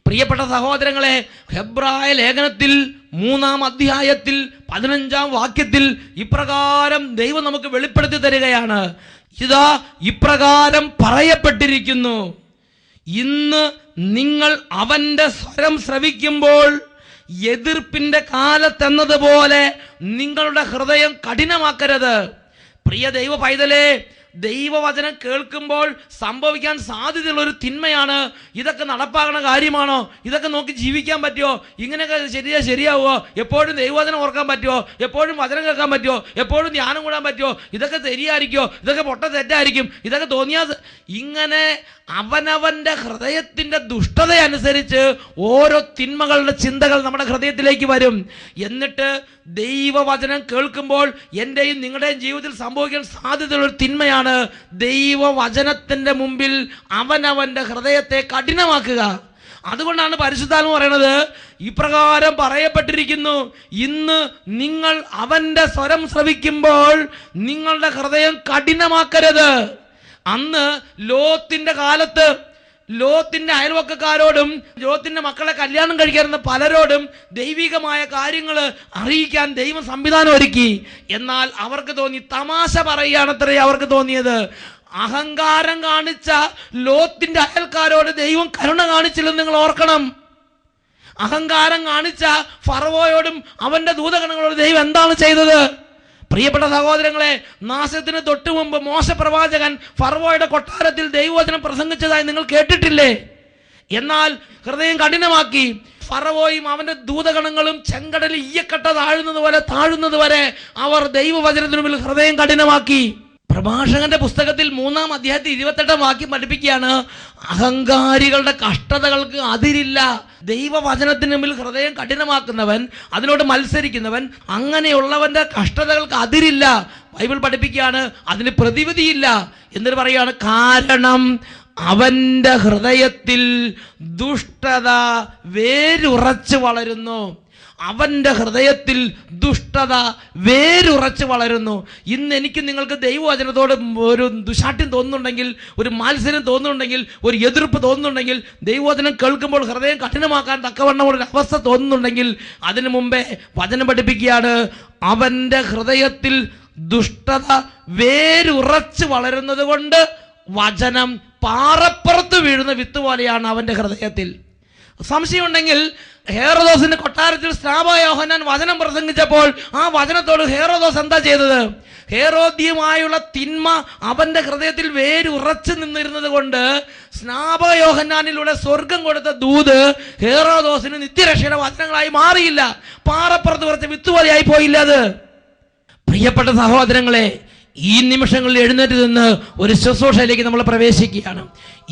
പ്രിയപ്പെട്ട സഹോദരങ്ങളെ, ഹെബ്രായ ലേഖനത്തിൽ 3-ാം അധ്യായത്തിൽ 15-ാം വാക്യത്തിൽ ഇപ്രകാരം ദൈവം നമുക്ക് വെളിപ്പെടുത്തി തരികയാണ്. ഇതാ ഇപ്രകാരം പറയപ്പെട്ടിരിക്കുന്നു, ഇന്ന് നിങ്ങൾ അവന്റെ സ്വരം ശ്രവിക്കുമ്പോൾ എതിർപ്പിന്റെ കാലത്തെന്നതുപോലെ നിങ്ങളുടെ ഹൃദയം കഠിനമാക്കരുത്. പ്രിയ ദൈവ പൈതലേ, ദൈവവചനം കേൾക്കുമ്പോൾ സംഭവിക്കാൻ സാധ്യതയുള്ള ഒരു തിന്മയാണ്. ഇതൊക്കെ നടപ്പാകണ കാര്യമാണോ? ഇതൊക്കെ നോക്കി ജീവിക്കാൻ പറ്റുമോ? ഇങ്ങനെയൊക്കെ ശരിയാവുമോ? എപ്പോഴും ദൈവവചനം ഓർക്കാൻ പറ്റുമോ? എപ്പോഴും വചനം കേൾക്കാൻ പറ്റുമോ? എപ്പോഴും ധ്യാനം കൂടാൻ പറ്റുമോ? ഇതൊക്കെ ശരിയായിരിക്കുമോ? ഇതൊക്കെ പൊട്ട തെറ്റായിരിക്കും? ഇതൊക്കെ തോന്നിയാൽ ഇങ്ങനെ അവനവന്റെ ഹൃദയത്തിന്റെ ദുഷ്ടത അനുസരിച്ച് ഓരോ തിന്മകളുടെ ചിന്തകൾ നമ്മുടെ ഹൃദയത്തിലേക്ക് വരും. എന്നിട്ട് ദൈവവചനം കേൾക്കുമ്പോൾ എൻ്റെയും നിങ്ങളുടെയും ജീവിതത്തിൽ സംഭവിക്കാൻ സാധ്യതയുള്ള ഒരു തിന്മയാണ് ദൈവവചനത്തിന്റെ മുമ്പിൽ അവനവന്റെ ഹൃദയത്തെ കഠിനമാക്കുക. അതുകൊണ്ടാണ് പരിശുദ്ധാത്മാവ് പറയുന്നത്, ഇപ്രകാരം പറയപ്പെട്ടിരിക്കുന്നു, ഇന്ന് നിങ്ങൾ അവന്റെ സ്വരം ശ്രവിക്കുമ്പോൾ നിങ്ങളുടെ ഹൃദയം കഠിനമാക്കരുത്. അന്ന് ലോത്തിന്റെ കാലത്ത് ലോത്തിന്റെ അയൽവക്കക്കാരോടും ലോത്തിന്റെ മക്കളെ കല്യാണം കഴിക്കാറുന്ന പലരോടും ദൈവികമായ കാര്യങ്ങൾ അറിയിക്കാൻ ദൈവം സംവിധാനം ഒരുക്കി. എന്നാൽ അവർക്ക് തോന്നി തമാശ പറയുകയാണത്രേ അവർക്ക് തോന്നിയത്. അഹങ്കാരം കാണിച്ച ലോത്തിന്റെ അയൽക്കാരോട് ദൈവം കരുണ കാണിച്ചില്ലെന്ന് നിങ്ങൾ ഓർക്കണം. അഹങ്കാരം കാണിച്ച ഫറവോയോടും അവന്റെ ദൂതഗണങ്ങളോട് ദൈവം എന്താണ് ചെയ്തത്? പ്രിയപ്പെട്ട സഹോദരങ്ങളെ, നാശത്തിന് തൊട്ടു മുമ്പ് മോശ പ്രവാചകൻ ഫറവോയുടെ കൊട്ടാരത്തിൽ ദൈവവചനം പ്രസംഗിച്ചതായി നിങ്ങൾ കേട്ടിട്ടില്ലേ? എന്നാൽ ഹൃദയം കഠിനമാക്കി. ഫറവോയും അവന്റെ ദൂതഗണങ്ങളും ചെങ്കടലിൽ ഈയക്കട്ട താഴുന്നത് വരെ അവർ ദൈവവചനത്തിനു മുമ്പിൽ ഹൃദയം കഠിനമാക്കി. പ്രഭാഷകന്റെ പുസ്തകത്തിൽ 3-ാം അധ്യായത്തിൽ 28-ാം വാക്യം പഠിപ്പിക്കുകയാണ്, അഹങ്കാരികളുടെ കഷ്ടതകൾക്ക് അതിരില്ല. ദൈവവചനത്തിന് മുമ്പിൽ ഹൃദയം കഠിനമാക്കുന്നവൻ, അതിനോട് മത്സരിക്കുന്നവൻ, അങ്ങനെയുള്ളവന്റെ കഷ്ടതകൾക്ക് അതിരില്ല. ബൈബിൾ പഠിപ്പിക്കുകയാണ് അതിന് പ്രതിവിധിയില്ല. എന്നിട്ട് പറയാണ്, കാരണം അവന്റെ ഹൃദയത്തിൽ ദുഷ്ടത വേരുറച്ച് വളരുന്നു. അവന്റെ ഹൃദയത്തിൽ ദുഷ്ടത വേരുറച്ച് വളരുന്നു. ഇന്ന് എനിക്ക് നിങ്ങൾക്ക് ദൈവവചനത്തോട് ഒരു ദുശാഠ്യം തോന്നുന്നുണ്ടെങ്കിൽ, ഒരു മാത്സര്യം തോന്നുന്നുണ്ടെങ്കിൽ, ഒരു എതിർപ്പ് തോന്നുന്നുണ്ടെങ്കിൽ, ദൈവവചനം കേൾക്കുമ്പോൾ ഹൃദയം കഠിനമാക്കാൻ തക്കവണ്ണമുള്ള ഒരു അവസ്ഥ തോന്നുന്നുണ്ടെങ്കിൽ, അതിനു മുമ്പേ വചനം പഠിപ്പിക്കുകയാണ്, അവന്റെ ഹൃദയത്തിൽ ദുഷ്ടത വേരുറച്ച് വളരുന്നത് കൊണ്ട് വചനം പാറപ്പുറത്ത് വീഴുന്ന വിത്ത് പോലെയാണ് അവന്റെ ഹൃദയത്തിൽ. സംശയമുണ്ടെങ്കിൽ ഹേറോദോസിന്റെ കൊട്ടാരത്തിൽ സ്നാപക യോഹന്നാൻ വചനം പ്രസംഗിച്ചപ്പോൾ ആ വചനത്തോട് ഹേറോദോസ് എന്താ ചെയ്തത്? ഹേറോദ്യമായുള്ള തിന്മ അവന്റെ ഹൃദയത്തിൽ വേരുറച്ചു നിന്നിരുന്നത് കൊണ്ട് സ്നാപക യോഹന്നാനിലൂടെ സ്വർഗം കൊടുത്ത ദൂത് ഹേറോദോസിന് നിത്യരക്ഷയുടെ വചനങ്ങളായി മാറിയില്ല. പാറപ്പുറത്ത് കുറച്ച് വിത്തുപോലെയായി പോയില്ല അത്. പ്രിയപ്പെട്ട സഹോദരങ്ങളെ, ഈ നിമിഷങ്ങളിൽ എഴുന്നേറ്റ് നിന്ന് ഒരു ശുശ്രൂഷയിലേക്ക് നമ്മൾ പ്രവേശിക്കുകയാണ്.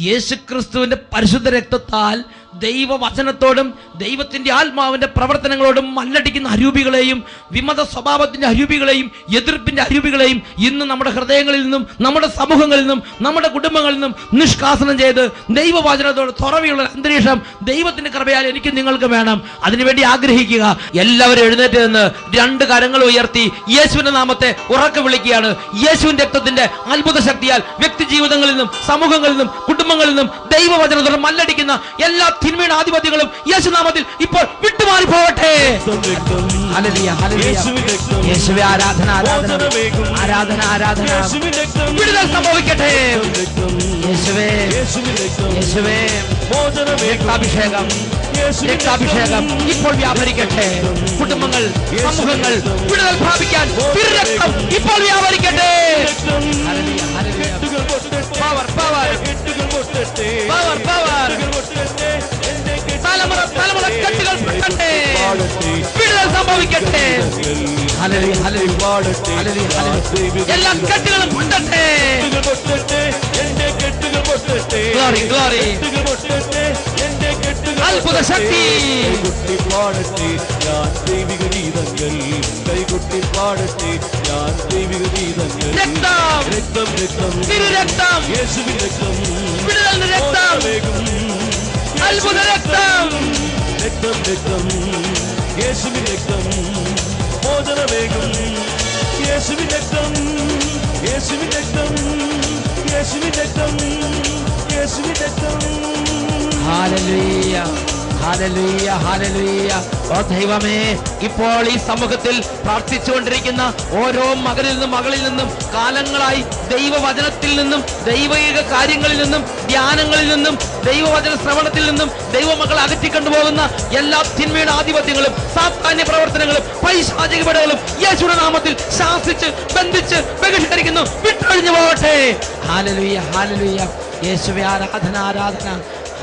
യേശുക്രിസ്തുവിന്റെ പരിശുദ്ധ രക്തത്താൽ ദൈവവചനത്തോടും ദൈവത്തിന്റെ ആത്മാവിന്റെ പ്രവർത്തനങ്ങളോടും മല്ലടിക്കുന്ന അരൂപികളെയും വിമത സ്വഭാവത്തിന്റെ അരൂപികളെയും എതിർപ്പിന്റെ അരൂപികളെയും ഇന്ന് നമ്മുടെ ഹൃദയങ്ങളിൽ നിന്നും നമ്മുടെ സമൂഹങ്ങളിൽ നിന്നും നമ്മുടെ കുടുംബങ്ങളിൽ നിന്നും നിഷ്കാസനം ചെയ്ത് ദൈവവചനത്തോട് തുറവിയുള്ള അന്തരീക്ഷം ദൈവത്തിന്റെ കൃപയാൽ എനിക്ക് നിങ്ങൾക്ക് വേണം. അതിനുവേണ്ടി ആഗ്രഹിക്കുക. എല്ലാവരും എഴുന്നേറ്റ് നിന്ന് 2 കരങ്ങൾ ഉയർത്തി യേശുവിന്റെ നാമത്തെ ഉറക്കെ വിളിക്കുകയാണ്. യേശുവിന്റെ രക്തത്തിന്റെ അത്ഭുത ശക്തിയാൽ വ്യക്തി ജീവിതങ്ങളിൽ നിന്നും സമൂഹങ്ങളിൽ നിന്നും കുടുംബങ്ങളിൽ നിന്നും ദൈവവചനത്തോട് മല്ലടിക്കുന്ന എല്ലാ തിന്മയുടെ ആധിപത്യങ്ങളും യേശുനാമത്തിൽ ഇപ്പോൾ വിട്ടുമാറി പോകട്ടെ. യേശുവേ, ആരാധന ആരാധന ആരാധന ആരാധന. വിടുതൽ സംഭവിക്കട്ടെ. യേശുവേ, യേശുവേ, രക്താഭിഷേകം രക്താഭിഷേകം ഇപ്പോൾ വ്യാപരിക്കട്ടെ. കുടുംബങ്ങൾ, സമൂഹങ്ങൾ വിടുതൽ പ്രാപിക്കാൻ തിരുരക്തം ഇപ്പോൾ വ്യാപരിക്കട്ടെ. Power power power power. തലമുറ തലമുറ കെട്ടുകൾ പൊട്ടട്ടെ. വിടുതൽ സംഭവിക്കട്ടെ. എല്ലാ കെട്ടുകളും പൊട്ടട്ടെ. Glory glory. അത്ഭുത ശക്തി. പാടട്ടെ ഞാൻ ദൈവിക ഗീതങ്ങൾ, കൈകൊട്ടി പാടട്ടെ ഞാൻ ദൈവിക ഗീതങ്ങൾ. രക്തം രക്തം രക്തം തിരുരക്തം, യേശുവിൻ രക്തം, വിടുതലിന്റെ രക്തം, അത്ഭുത രക്തം. രക്തം രക്തം യേശുവിൻ രക്തം, മോചനവേഗം യേശുവിൻ രക്തം, യേശുവിൻ രക്തം, യേശുവിൻ രക്തം, യേശുവിൻ രക്തം. ഹല്ലേലൂയ. Hallelujah, hallelujah. ഓ ദൈവമേ, ഇപ്പോൾ ഈ സമൂഹത്തിൽ പ്രാർത്ഥിച്ചുകൊണ്ടിരിക്കുന്ന ഓരോ മകനിൽ നിന്നും മകളിൽ നിന്നും കാലങ്ങളായി ദൈവവചനത്തിൽ നിന്നും ദൈവിക കാര്യങ്ങളിൽ നിന്നും ധ്യാനങ്ങളിൽ നിന്നും ദൈവവചന ശ്രവണത്തിൽ നിന്നും ദൈവമക്കൾ അകറ്റിക്കൊണ്ടുപോകുന്ന എല്ലാ തിന്മയുടെ ആധിപത്യങ്ങളും സാത്താന്യ പ്രവർത്തനങ്ങളും പൈശാചിക പടകളും യേശുവിന്റെ നാമത്തിൽ ശാസിച്ച് ബന്ധിച്ച് ബഹിഷ്കരിക്കുന്നു. വിട്ടൊഴിഞ്ഞു പോകട്ടെ. Hallelujah, hallelujah. യേശുവേ ആരാധന, ആരാധന.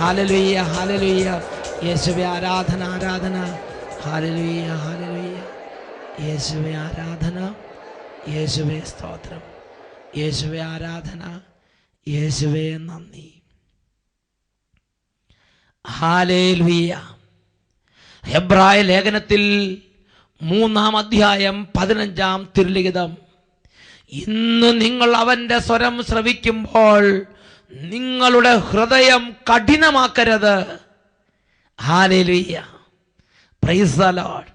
Hallelujah, hallelujah. യേശുവേ ആരാധന, ആരാധന. Hallelujah, hallelujah. യേശുവേ ആരാധന, യേശുവേ സ്തോത്രം, യേശുവേ ആരാധന, യേശുവേ നന്ദി. ഹല്ലേലൂയ. ഹെബ്രായ ലേഖനത്തിൽ 3-ാം അധ്യായം 15-ാം തിരുലിഖിതം. ഇന്ന് നിങ്ങൾ അവന്റെ സ്വരം ശ്രവിക്കുമ്പോൾ നിങ്ങളുടെ ഹൃദയം കഠിനമാക്കരുത്. ഹല്ലേലൂയ. Praise the lord.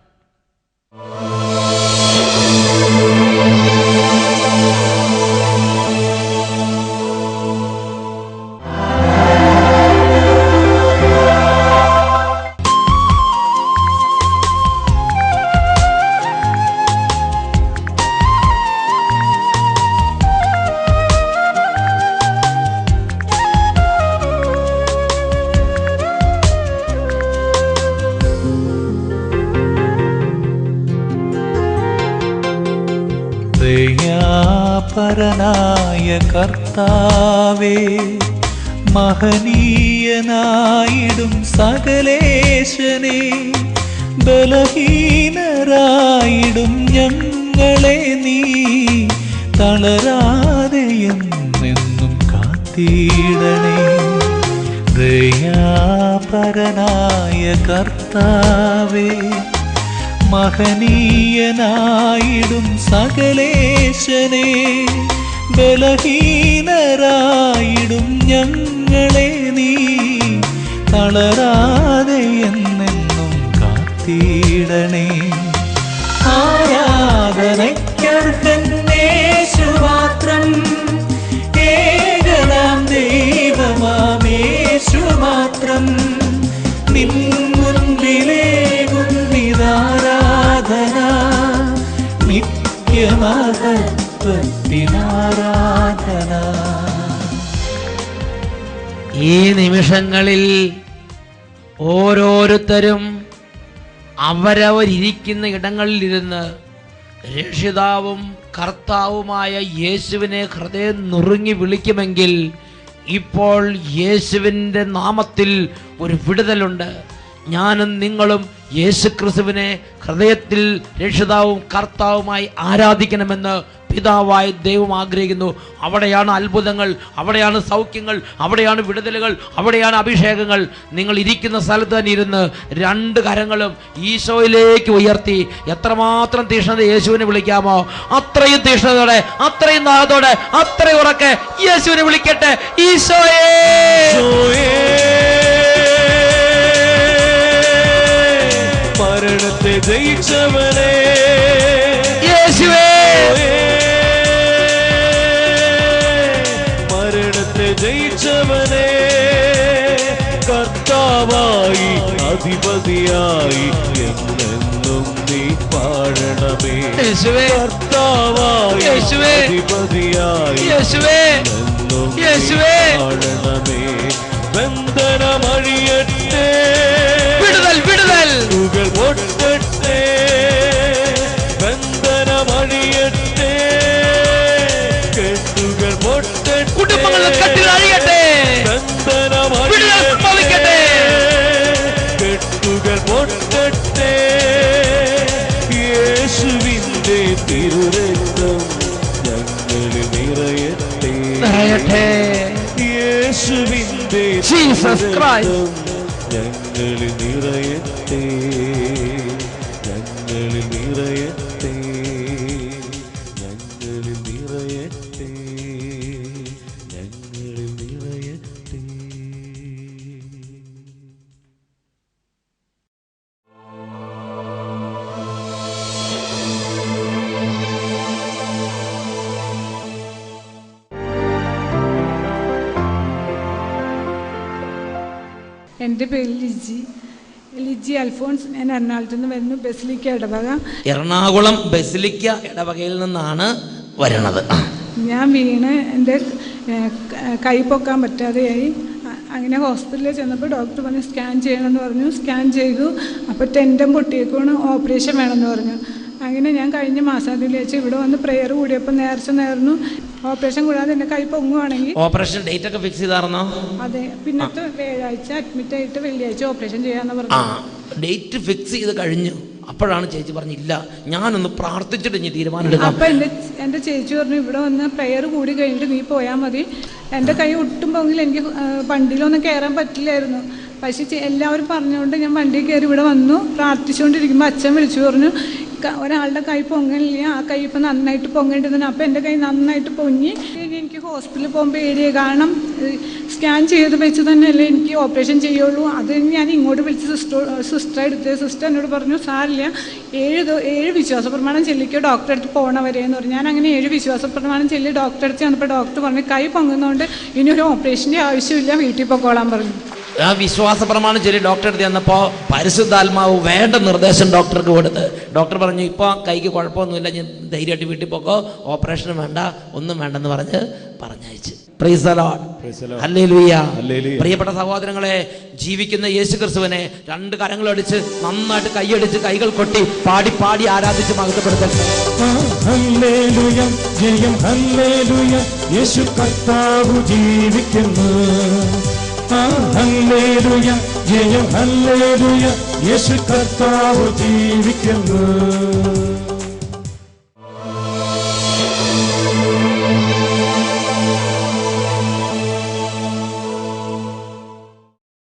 പരനായ കർത്താവേ, മഹനീയനായിടും സകലേശനെ, ബലഹീനരായിടും ഞങ്ങളെ നീ തളരാതെ എന്നെന്നും കാത്തിടണേ. ദയാപരനായ കർത്താവേ, മഹനീയനായിടും സകലേശനെ, ബലഹീനരായിടും ഞങ്ങളെ നീ തളരാതെ എന്നെന്നും കാത്തിടണേ. ആരാധനയ്ക്കർഹൻ യേശുമാത്രം, ഏകനാം ദൈവമാമേശു മാത്രം. നിൻ മുൻപിലേകും നിതാരാധന, നിത്യമഹത്വത്തിനാരാധന. ഈ നിമിഷങ്ങളിൽ ഓരോരുത്തരും അവരവരിയ്ക്കുന്ന ഇടങ്ങളിലിരുന്ന് രക്ഷിതാവും കർത്താവുമായ യേശുവിനെ ഹൃദയം നുറുങ്ങി വിളിക്കുമെങ്കിൽ ഇപ്പോൾ യേശുവിൻ്റെ നാമത്തിൽ ഒരു വിടുതലുണ്ട്. ഞാനും നിങ്ങളും യേശുക്രിസ്തുവിനെ ഹൃദയത്തിൽ രക്ഷിതാവും കർത്താവുമായി ആരാധിക്കണമെന്ന് പിതാവായ ദൈവം ആഗ്രഹിക്കുന്നു. അവിടെയാണ് അത്ഭുതങ്ങൾ, അവിടെയാണ് സൗഖ്യങ്ങൾ, അവിടെയാണ് വിടുതലുകൾ, അവിടെയാണ് അഭിഷേകങ്ങൾ. നിങ്ങൾ ഇരിക്കുന്ന സ്ഥലത്ത് തന്നെ ഇരുന്ന് 2 കരങ്ങളും ഈശോയിലേക്ക് ഉയർത്തി എത്രമാത്രം തീഷ്ണത യേശുവിനെ വിളിക്കാമോ അത്രയും തീഷ്ണതയോടെ, അത്രയും ദാഹത്തോടെ, അത്രയും ഉറക്കെ യേശുവിനെ വിളിക്കട്ടെ. ഈശോയേ, മരണത്തെ ജയിച്ചവനെ, യേശുവേ, മരണത്തെ ജയിച്ചവനെ, കർത്താവായി അധിപതിയായി എന്നെന്നും നീ പാടണമേ. യേശുവേ, കർത്താവായി യേശുവേ, അധിപതിയായി യേശുവേ, എന്നും നീ യേശുവേ, പാടണമേ. ബന്ധനമഴിയട്ടെ, വിടുതൽ, വിടുതൽ, ുകൾ പൊട്ടട്ടെ, ബന്ധനമഴിയട്ടെ, കെട്ടുകൾ പൊട്ടട്ടെ, കുടുംബങ്ങളുടെ കെട്ടുകൾ അഴിയട്ടെ, വിടുതൽ സംഭവിക്കട്ടെ, കെട്ടുകൾ പൊട്ടട്ടെ. യേശുവിന്റെ തിരുരക്തം ഞങ്ങളിൽ നിറയട്ടെ, നിറയട്ടെ. യേശുവിന്റെ ജീസസ് ക്രൈസ്റ്റ് ഞങ്ങളിൽ നിറയട്ടെ, ഞങ്ങളിൽ നിറയട്ടെ, ഞങ്ങളിൽ നിറയട്ടെ, ഞങ്ങളിൽ നിറയട്ടെ. എൻ്റെ പേര് ലിജി. എലിജി അൽഫോൺസ്. ഞാൻ എറണാകുളത്ത് നിന്ന് വരുന്നു, ബസിലിക്ക ഇടവക. എറണാകുളം ബസിലിക്ക ഇടവകയിൽ നിന്നാണ് വരണത്. ഞാൻ വീണ് എൻ്റെ കൈ പൊക്കാൻ പറ്റാതെയായി. അങ്ങനെ ഹോസ്പിറ്റലിൽ ചെന്നപ്പോൾ ഡോക്ടർ പറഞ്ഞു സ്കാൻ ചെയ്യണമെന്ന് പറഞ്ഞു. സ്കാൻ ചെയ്തു. അപ്പോൾ ടെൻഡം പൊട്ടിയേക്കാണ്, ഓപ്പറേഷൻ വേണമെന്ന് പറഞ്ഞു. അങ്ങനെ ഞാൻ കഴിഞ്ഞ മാസാന്തിൽ വെച്ച് ഇവിടെ വന്ന് പ്രെയർ കൂടിയപ്പോൾ നേർച്ച നേർന്നു ഓപ്പറേഷൻ കൂടാതെ എൻ്റെ കൈ പൊങ്ങുവാണെങ്കിൽ. ഓപ്പറേഷൻ ഡേറ്റ് ഒക്കെ ഫിക്സ് ചെയ്തായിരുന്നോ? അതെ, പിന്നത്തെ വ്യാഴാഴ്ച അഡ്മിറ്റ് ആയിട്ട് വെള്ളിയാഴ്ച ഓപ്പറേഷൻ ചെയ്യാന്ന് പറഞ്ഞു. ഡേറ്റ് ഫിക്സ് ചെയ്ത് കഴിഞ്ഞു. അപ്പോഴാണ് ചേച്ചി പറഞ്ഞില്ല, ഞാനൊന്ന് പ്രാർത്ഥിച്ചിട്ട് ഇനി തീരുമാനം എടുക്കാം. അപ്പം എൻ്റെ ചേച്ചി പറഞ്ഞു ഇവിടെ വന്ന് പ്രെയർ കൂടി കഴിഞ്ഞിട്ട് നീ പോയാൽ മതി. എൻ്റെ കൈ ഒട്ടും പൊങ്ങിൽ എനിക്ക് വണ്ടിയിലൊന്നും കയറാൻ പറ്റില്ലായിരുന്നു. പക്ഷേ എല്ലാവരും പറഞ്ഞുകൊണ്ട് ഞാൻ വണ്ടിയിൽ കയറി ഇവിടെ വന്നു. പ്രാർത്ഥിച്ചുകൊണ്ടിരിക്കുമ്പോൾ അച്ഛൻ വിളിച്ചു പറഞ്ഞു ഒരാളുടെ കൈ പൊങ്ങലില്ല, ആ കൈ ഇപ്പം നന്നായിട്ട് പൊങ്ങേണ്ടിരുന്നു. അപ്പം എൻ്റെ കൈ നന്നായിട്ട് പൊങ്ങി. എനിക്ക് ഹോസ്പിറ്റലിൽ പോകുമ്പോൾ ഏരിയ കാരണം സ്കാൻ ചെയ്ത് വെച്ച് തന്നെയല്ലേ എനിക്ക് ഓപ്പറേഷൻ ചെയ്യുള്ളൂ. അത് ഞാൻ ഇങ്ങോട്ട് വിളിച്ച് സിസ്റ്റർ എടുത്ത് സിസ്റ്റർ എന്നോട് പറഞ്ഞു സാരില്ല, 7 വിശ്വാസ പ്രമാണം ചെല്ലിക്കോ ഡോക്ടറെ അടുത്ത് പോകണവരെയെന്ന് പറഞ്ഞു. ഞാൻ അങ്ങനെ 7 വിശ്വാസ പ്രമാണം ചെല്ലി ഡോക്ടറെ അടുത്ത് ചെന്നപ്പോൾ ഡോക്ടർ പറഞ്ഞു കൈ പൊങ്ങുന്നതുകൊണ്ട് ഇനി ഒരു ഓപ്പറേഷൻ്റെ ആവശ്യമില്ല, വീട്ടിൽ പോയിക്കോളാൻ പറഞ്ഞു. ആ വിശ്വാസ പ്രമാണം ചൊല്ലി ഡോക്ടറെ അടുത്ത് ചെന്നപ്പോൾ പരിശുദ്ധാത്മാവ് വേണ്ട നിർദ്ദേശം ഡോക്ടർക്ക് കൊടുത്ത് ഡോക്ടർ പറഞ്ഞു ഇപ്പോൾ കൈക്ക് കുഴപ്പമൊന്നുമില്ല, ഞാൻ ധൈര്യമായിട്ട് വീട്ടിൽ പോക്കോ, ഓപ്പറേഷനും വേണ്ട, ഒന്നും വേണ്ടെന്ന് പറഞ്ഞയച്ച്. Praise the lord. ഹല്ലേലൂയ. പ്രിയപ്പെട്ട സഹോദരങ്ങളെ, ജീവിക്കുന്ന യേശു ക്രിസ്തുവിനെ 2 കരങ്ങളടിച്ച് നന്നായിട്ട് കൈയടിച്ച് കൈകൾ കൊട്ടി പാടി പാടി ആരാധിച്ച് മഹത്വപ്പെടുത്തട്ടെ. ഹല്ലേലൂയ, ജയം ഹല്ലേലൂയ, യേശു കർത്താവ് ജീവിക്കുന്നു. ഹല്ലേലൂയ, ജയം ഹല്ലേലൂയ, യേശു കർത്താവ് ജീവിക്കുന്നു.